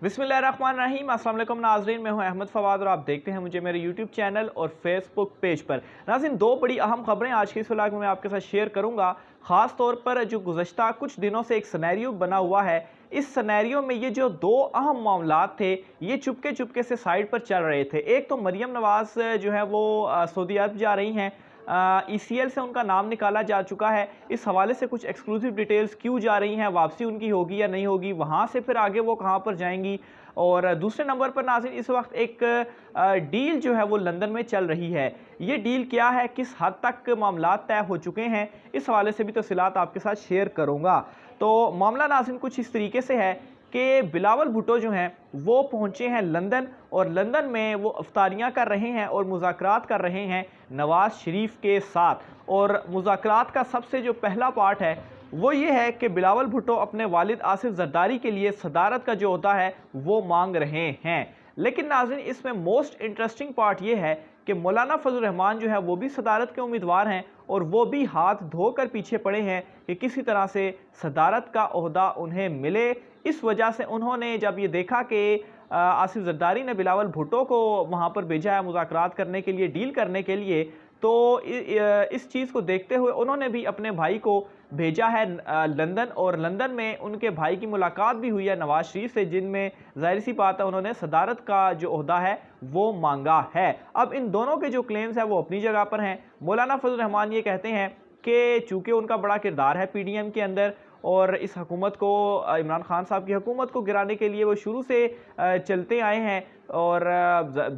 बिस्मिल्लाहिर्रहमानिर्रहीम। अस्सलाम वालेकुम नाज़रीन, मैं हूं अहमद फवाद और आप देखते हैं मुझे मेरे यूट्यूब चैनल और फेसबुक पेज पर। नाज़रीन, दो बड़ी अहम खबरें आज की इस व्लॉग में मैं आपके साथ शेयर करूंगा। ख़ास तौर पर जो गुज़श्ता कुछ दिनों से एक सिनेरियो बना हुआ है, इस सिनेरियो में ये जो दो अहम मामलात थे ये चुपके चुपके से साइड पर चल रहे थे। एक तो मरियम नवाज़ जो है वो सऊदी अरब जा रही हैं, ECL से उनका नाम निकाला जा चुका है। इस हवाले से कुछ एक्सक्लूसिव डिटेल्स क्यों जा रही हैं, वापसी उनकी होगी या नहीं होगी, वहाँ से फिर आगे वो कहाँ पर जाएंगी। और दूसरे नंबर पर नाज़रीन इस वक्त एक डील जो है वो लंदन में चल रही है। ये डील क्या है, किस हद तक मामलात तय हो चुके हैं, इस हवाले से भी तफसीलात आपके साथ शेयर करूँगा। तो मामला नाज़रीन कुछ इस तरीके से है कि बिलावल भुट्टो जो हैं वो पहुँचे हैं लंदन, और लंदन में वो इफ्तारियाँ कर रहे हैं और मुज़ाकरात कर रहे हैं नवाज़ शरीफ के साथ। और मुज़ाकरात का सबसे जो पहला पार्ट है वो ये है कि बिलावल भुट्टो अपने वालिद आसिफ जरदारी के लिए सदारत का जो होता है वो मांग रहे हैं। लेकिन नाज़रीन इसमें मोस्ट इंटरेस्टिंग पार्ट ये है कि मौलाना फजल रहमान जो है वो भी सदारत के उम्मीदवार हैं, और वो भी हाथ धोकर पीछे पड़े हैं कि किसी तरह से सदारत का ओहदा उन्हें मिले। इस वजह से उन्होंने जब ये देखा कि आसिफ जरदारी ने बिलावल भुट्टो को वहाँ पर भेजा है मुज़ाकरात करने के लिए, डील करने के लिए, तो इस चीज़ को देखते हुए उन्होंने भी अपने भाई को भेजा है लंदन, और लंदन में उनके भाई की मुलाकात भी हुई है नवाज शरीफ से, जिनमें जाहिर सी बात है उन्होंने सदारत का जो ओहदा है वो मांगा है। अब इन दोनों के जो क्लेम्स हैं वो अपनी जगह पर हैं। मौलाना फजल रहमान ये कहते हैं कि चूँकि उनका बड़ा किरदार है PDM के अंदर, और इस हुकूमत को, इमरान खान साहब की हुकूमत को गिराने के लिए वो शुरू से चलते आए हैं, और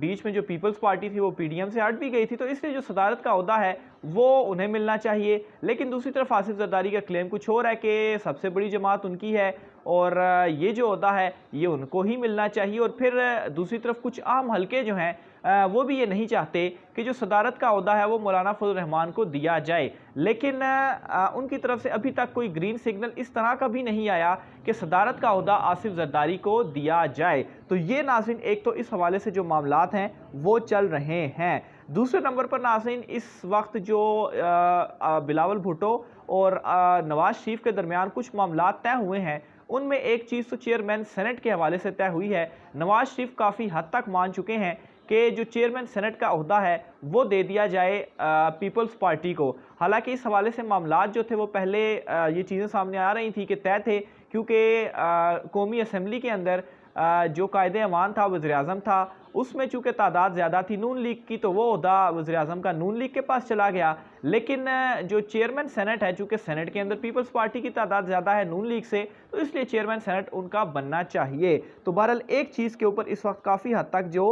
बीच में जो पीपल्स पार्टी थी वो PDM से हट भी गई थी, तो इसलिए जो सदारत का ओहदा है वो उन्हें मिलना चाहिए। लेकिन दूसरी तरफ आसिफ जरदारी का क्लेम कुछ और है कि सबसे बड़ी जमात उनकी है और ये जो ओहदा है ये उनको ही मिलना चाहिए। और फिर दूसरी तरफ कुछ आम हलके जो हैं वो भी ये नहीं चाहते कि जो सदारत का ओहदा है वो मौलाना फजल रहमान को दिया जाए। लेकिन उनकी तरफ से अभी तक कोई ग्रीन सिग्नल इस तरह का भी नहीं आया कि सदारत का ओहदा आसिफ जरदारी को दिया जाए। तो ये नाज़रीन एक तो इस हवाले से जो मामलात हैं वो चल रहे हैं। दूसरे नंबर पर नाज़रीन इस वक्त जो बिलावल भुट्टो और नवाज शरीफ के दरमियान कुछ मामलात तय हुए हैं, उनमें एक चीज़ तो चेयरमैन सेनेट के हवाले से तय हुई है। नवाज शरीफ काफ़ी हद तक मान चुके हैं कि जो चेयरमैन सेनेट का ओहदा है वो दे दिया जाए पीपल्स पार्टी को। हालांकि इस हवाले से मामलात जो थे वो पहले ये चीज़ें सामने आ रही थी कि तय थे, क्योंकि कौमी असम्बली के अंदर जो कायदे अमान था वज़ीर-ए-आज़म था, उसमें चूँकि तादाद ज़्यादा थी नून लीग की, तो वो ओहदा वज़ीर-ए-आज़म का नून लीग के पास चला गया। लेकिन जो चेयरमैन सेनेट है, चूँकि सेनेट के अंदर पीपल्स पार्टी की तादाद ज़्यादा है नून लीग से, तो इसलिए चेयरमैन सेनेट उनका बनना चाहिए। तो बहरहाल एक चीज़ के ऊपर इस वक्त काफ़ी हद तक जो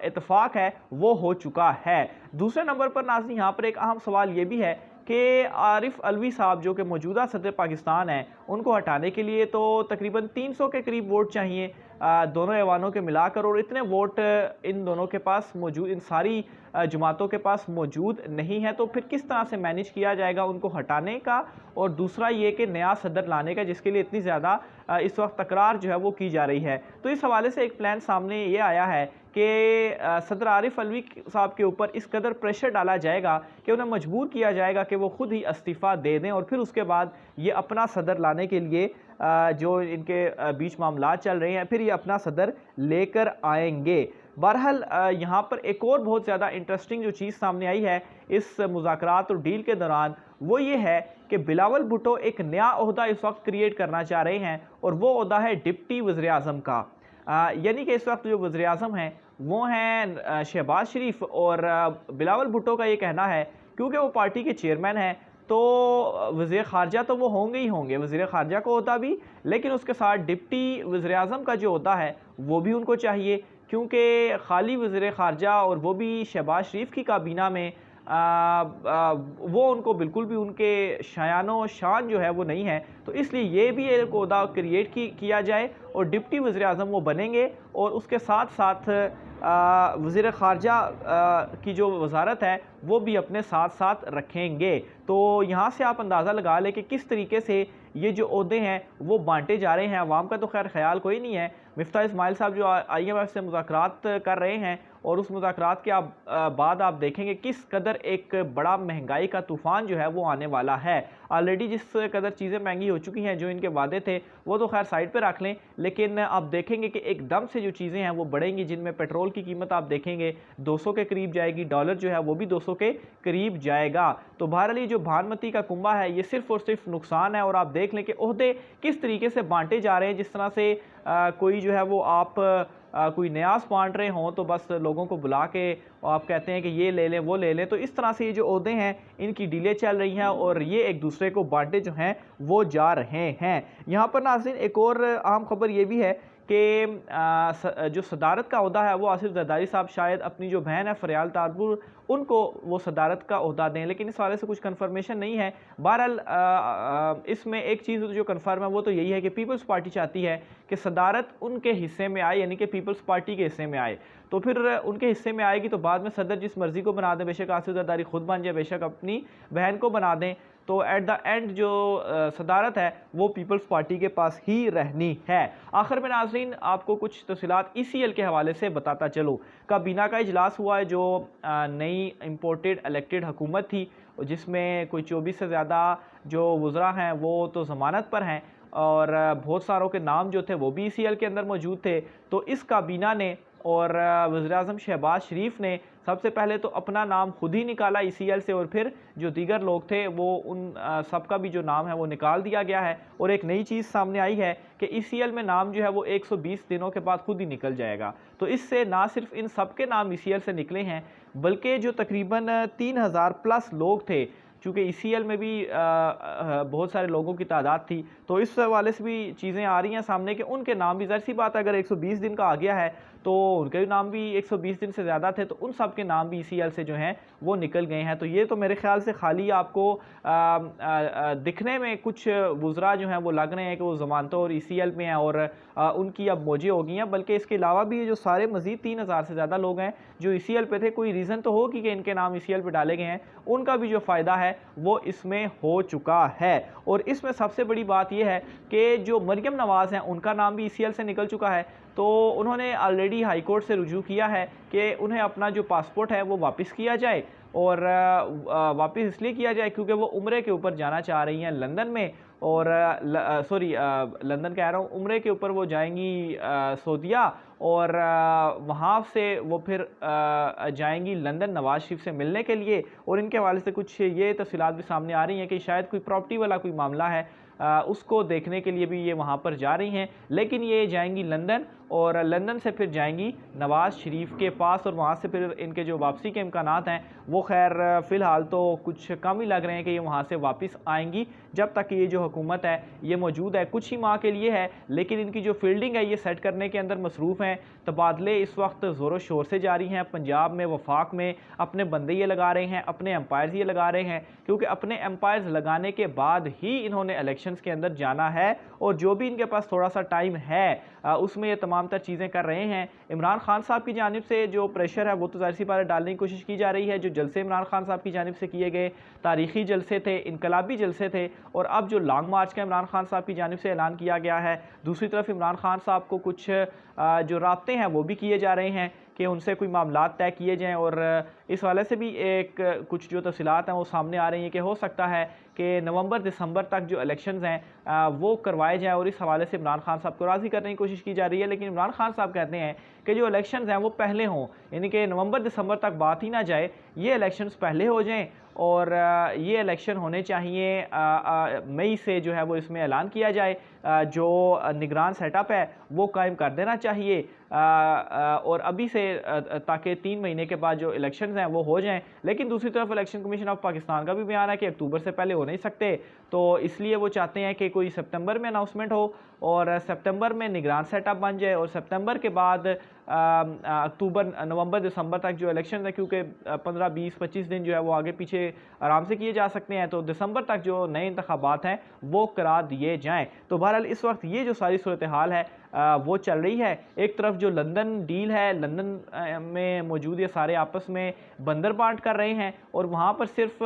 इत्तेफाक है वो हो चुका है। दूसरे नंबर पर नाज़रीन यहाँ पर एक अहम सवाल ये भी है कि आरिफ अलवी साहब जो कि मौजूदा सदर पाकिस्तान हैं, उनको हटाने के लिए तो तकरीबन 300 के करीब वोट चाहिए दोनों ऐवानों के मिलाकर, और इतने वोट इन दोनों के पास मौजूद, इन सारी जमातों के पास मौजूद नहीं है। तो फिर किस तरह से मैनेज किया जाएगा उनको हटाने का, और दूसरा ये कि नया सदर लाने का, जिसके लिए इतनी ज़्यादा इस वक्त तकरार जो है वो की जा रही है। तो इस हवाले से एक प्लान सामने ये आया है कि सदर आरिफ अलवी साहब के ऊपर इस कदर प्रेशर डाला जाएगा कि उन्हें मजबूर किया जाएगा कि वो खुद ही इस्तीफ़ा दे दें, और फिर उसके बाद ये अपना सदर लाने के लिए जो इनके बीच मामला चल रहे हैं, फिर ये अपना सदर लेकर आएंगे। बहरहाल यहाँ पर एक और बहुत ज़्यादा इंटरेस्टिंग जो चीज़ सामने आई है इस मुज़ाकरात और डील के दौरान, वो ये है कि बिलावल भुट्टो एक नया ओहदा इस वक्त क्रिएट करना चाह रहे हैं, और वो ओहदा है डिप्टी वज़ीर-ए-आज़म का। यानी कि इस वक्त जो वज़ीर-ए-आज़म हैं वो हैं शहबाज शरीफ, और बिलावल भुट्टो का ये कहना है क्योंकि वो पार्टी के चेयरमैन हैं तो वज़ीर ख़ारजा तो वो होंगे ही होंगे, वज़ीर ख़ारजा को होता भी, लेकिन उसके साथ डिप्टी वज़ीर-ए-आज़म का जो होता है वो भी उनको चाहिए, क्योंकि खाली वज़ीर ख़ारजा और वो भी शहबाज शरीफ की काबीना में वो उनको बिल्कुल भी उनके शायानो शान जो है वो नहीं है। तो इसलिए ये भी एक ओहदा क्रिएट किया जाए और डिप्टी वज़ीर-ए-आज़म वो बनेंगे, और उसके साथ साथ वज़ीर ख़ारजा की जो वज़ारत है वो भी अपने साथ साथ रखेंगे। तो यहाँ से आप अंदाज़ा लगा लें कि किस तरीके से ये जो ओहदे हैं वो बांटे जा रहे हैं। अवाम का तो खैर ख्याल कोई नहीं है। मिफ्ताह इस्माइल साहब जो IMF से मुज़ाकरात कर रहे हैं और उस मुज़ाकरात के बाद आप देखेंगे किस कदर एक बड़ा महंगाई का तूफ़ान जो है वो आने वाला है। ऑलरेडी जिस कदर चीज़ें महंगी हो चुकी हैं, जो इनके वादे थे वो तो खैर साइड पर रख लें, लेकिन आप देखेंगे कि एकदम से जो चीज़ें हैं वो बढ़ेंगी, जिनमें पेट्रोल की कीमत आप देखेंगे 200 के करीब जाएगी, डॉलर जो है वो भी 200 के करीब जाएगा। तो बहरहाल ये जो भानमती का कुंभा है ये सिर्फ और सिर्फ नुकसान है। और आप देख लें कि ओहदे किस तरीके से बांटे जा रहे हैं, जिस तरह से कोई जो है वो आप कोई न्यास बांट रहे हों तो बस लोगों को बुला के आप कहते हैं कि ये ले लें वो ले लें। तो इस तरह से ये जो ओहदे हैं इनकी डीलें चल रही हैं और ये एक दूसरे को बांटे जो हैं वो जा रहे हैं। यहाँ पर नाज़रीन एक और अहम खबर ये भी है कि जो सदारत का ओहदा है वो आसिफ जरदारी साहब शायद अपनी जो बहन है फरियाल तारपुर उनको वो सदारत का ओहदा दें, लेकिन इस वाले से कुछ कन्फर्मेशन नहीं है। बहरहाल इसमें एक चीज़ जो कन्फर्म है वो तो यही है कि पीपल्स पार्टी चाहती है कि सदारत उनके हिस्से में आए, यानी कि पीपल्स पार्टी के हिस्से में आए। तो फिर उनके हिस्से में आएगी तो बाद में सदर जिस मर्जी को बना दें, बेशक आसिफ जरदारी खुद बन जाए, बेशक अपनी बहन को बना दें, तो एट द एंड जो सदारत है वो पीपल्स पार्टी के पास ही रहनी है। आखिर में नाज़रीन आपको कुछ तफसीलात ECL के हवाले से बताता चलो। काबीना का इजलास हुआ है, जो नई इम्पोर्टेड इलेक्टेड हुकूमत थी जिसमें कोई 24 से ज़्यादा जो वज़रा हैं वो तो ज़मानत पर हैं और बहुत सारों के नाम जो थे वो भी ECL के अंदर मौजूद थे। तो इस काबीना ने और वज़ीर-ए-आज़म शहबाज शरीफ ने सबसे पहले तो अपना नाम खुद ही निकाला ECL से और फिर जो दीगर लोग थे वो उन सबका भी जो नाम है वो निकाल दिया गया है। और एक नई चीज़ सामने आई है कि ECL में नाम जो है वो 120 दिनों के बाद खुद ही निकल जाएगा। तो इससे ना सिर्फ इन सब के नाम ECL से निकले हैं बल्कि जो तकरीबन 3000 प्लस लोग थे, चूँकि ECL में भी बहुत सारे लोगों की तादाद थी, तो इस हवाले से भी चीज़ें आ रही हैं सामने कि उनके नाम भी ज़ाहिर सी बात है अगर 120 दिन का आ गया है तो उनके भी नाम भी 120 दिन से ज़्यादा थे, तो उन सब के नाम भी ECL से जो हैं वो निकल गए हैं। तो ये तो मेरे ख्याल से खाली आपको दिखने में कुछ वज़रा जो हैं वो लग रहे हैं कि वो ज़मानतों और ECL में हैं और उनकी अब मौजें हो गई हैं, बल्कि इसके अलावा भी ये जो सारे मज़ीद 3000 से ज़्यादा लोग हैं जो ECL पे थे, कोई रीज़न तो हो कि इनके नाम ECL पे डाले गए हैं, उनका भी जो फ़ायदा है वो इसमें हो चुका है। और इसमें सबसे बड़ी बात यह है कि जो मरियम नवाज़ हैं उनका नाम भी ECL से निकल चुका है। तो उन्होंने ऑलरेडी हाई कोर्ट से रुजू किया है कि उन्हें अपना जो पासपोर्ट है वो वापस किया जाए और वापस इसलिए किया जाए क्योंकि वो उम्रे के ऊपर जाना चाह रही हैं लंदन में और लंदन कह रहा हूँ, उम्रे के ऊपर वो जाएंगी सऊदीया और वहाँ से वो फिर जाएंगी लंदन नवाज़ शरीफ से मिलने के लिए। और इनके हवाले से कुछ ये तफसीलात भी सामने आ रही हैं कि शायद कोई प्रॉपर्टी वाला कोई मामला है, उसको देखने के लिए भी ये वहाँ पर जा रही हैं। लेकिन ये जाएंगी लंदन और लंदन से फिर जाएंगी नवाज़ शरीफ के पास और वहाँ से फिर इनके जो वापसी के इम्कानात हैं वो खैर फ़िलहाल तो कुछ कम ही लग रहे हैं कि ये वहाँ से वापस आएंगी। जब तक ये जो हुकूमत है ये मौजूद है, कुछ ही माह के लिए है, लेकिन इनकी जो फील्डिंग है ये सेट करने के अंदर मसरूफ़ हैं। तबादले इस वक्त ज़ोरों शोर से जारी हैं। पंजाब में वफाक में अपने बंदे ये लगा रहे हैं, अपने एम्पायर्स ये लगा रहे हैं, क्योंकि अपने एम्पायर्स लगाने के बाद ही इन्होंने इलेक्शंस के अंदर जाना है और जो भी इनके पास थोड़ा सा टाइम है उसमें ये तमाम तर चीज़ें कर रहे हैं। इमरान खान साहब की जानिब से जो प्रेशर है वो तो ज़ाहिर सी बात है डालने की कोशिश की जा रही है। जो जलसे इमरान खान साहब की जानिब से किए गए तारीख़ी जलसे थे, इनकलाबी जलसे थे, और अब जो लॉन्ग मार्च का इमरान खान साहब की जानिब से ऐलान किया गया है। दूसरी तरफ इमरान खान साहब को कुछ जो राब्ते हैं वो भी किए जा रहे हैं कि उनसे कोई मामलात तय किए जाएँ और इस वाले से भी एक कुछ जो तफसीलात हैं वो सामने आ रही हैं कि हो सकता है कि नवंबर दिसंबर तक जो इलेक्शंस हैं वो करवाए जाएँ और इस हवाले से इमरान खान साहब को राज़ी करने की कोशिश की जा रही है। लेकिन इमरान खान साहब कहते हैं कि जो इलेक्शंस हैं वो पहले हों, यानी कि नवंबर दिसंबर तक बात ही ना जाए, ये इलेक्शंस पहले हो जाएं और ये इलेक्शन होने चाहिए मई से जो है वो इसमें ऐलान किया जाए। जो निगरान सेटअप है वो कायम कर देना चाहिए और अभी से ताकि 3 महीने के बाद जो इलेक्शंस हैं वो हो जाएं। लेकिन दूसरी तरफ इलेक्शन कमीशन ऑफ पाकिस्तान का भी बयान है कि अक्टूबर से पहले हो नहीं सकते, तो इसलिए वो चाहते हैं कि कोई सितंबर में अनाउंसमेंट हो और सितंबर में निगरान सेटअप बन जाए और सितंबर के बाद अक्टूबर नवंबर दिसंबर तक जो इलेक्शन है, क्योंकि 15 20 25 दिन जो है वो आगे पीछे आराम से किए जा सकते हैं, तो दिसंबर तक जो नए इंतखाबात हैं वो करा दिए जाएँ। तो बहरहाल बहरहाल इस वक्त ये जो सारी सूरत हाल है वो चल रही है। एक तरफ जो लंदन डील है, लंदन में मौजूद ये सारे आपस में बंदर बांट कर रहे हैं और वहाँ पर सिर्फ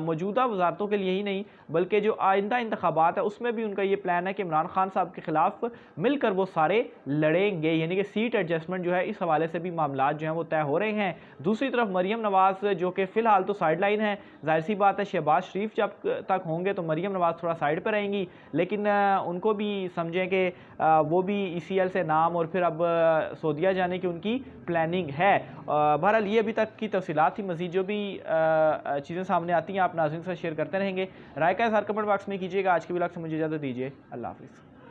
मौजूदा वजारतों के लिए ही नहीं बल्कि जो आइंदा इंतखाबात है उसमें भी उनका ये प्लान है कि इमरान खान साहब के खिलाफ मिलकर वो सारे लड़ेंगे, यानी कि सीट एडजस्टमेंट जो है इस हवाले से भी मामला जो हैं वो तय हो रहे हैं। दूसरी तरफ मरीम नवाज़ जो कि फ़िलहाल तो साइड लाइन है, जाहिर सी बात है शहबाज शरीफ जब तक होंगे तो मरीम नवाज़ थोड़ा साइड पर रहेंगी, लेकिन उनको भी समझें कि वो भी ECL से नाम और फिर अब सऊदीया जाने की उनकी प्लानिंग है। बहरहाल ये अभी तक की तफसीलात थी, मज़ीद जो भी चीज़ें सामने आती हैं आप नाज़रीन से शेयर करते रहेंगे। राय का इज़हार कमेंट बॉक्स में कीजिएगा। आज की व्लॉग से मुझे इजाज़त दीजिए। अल्लाह हाफ़िज़।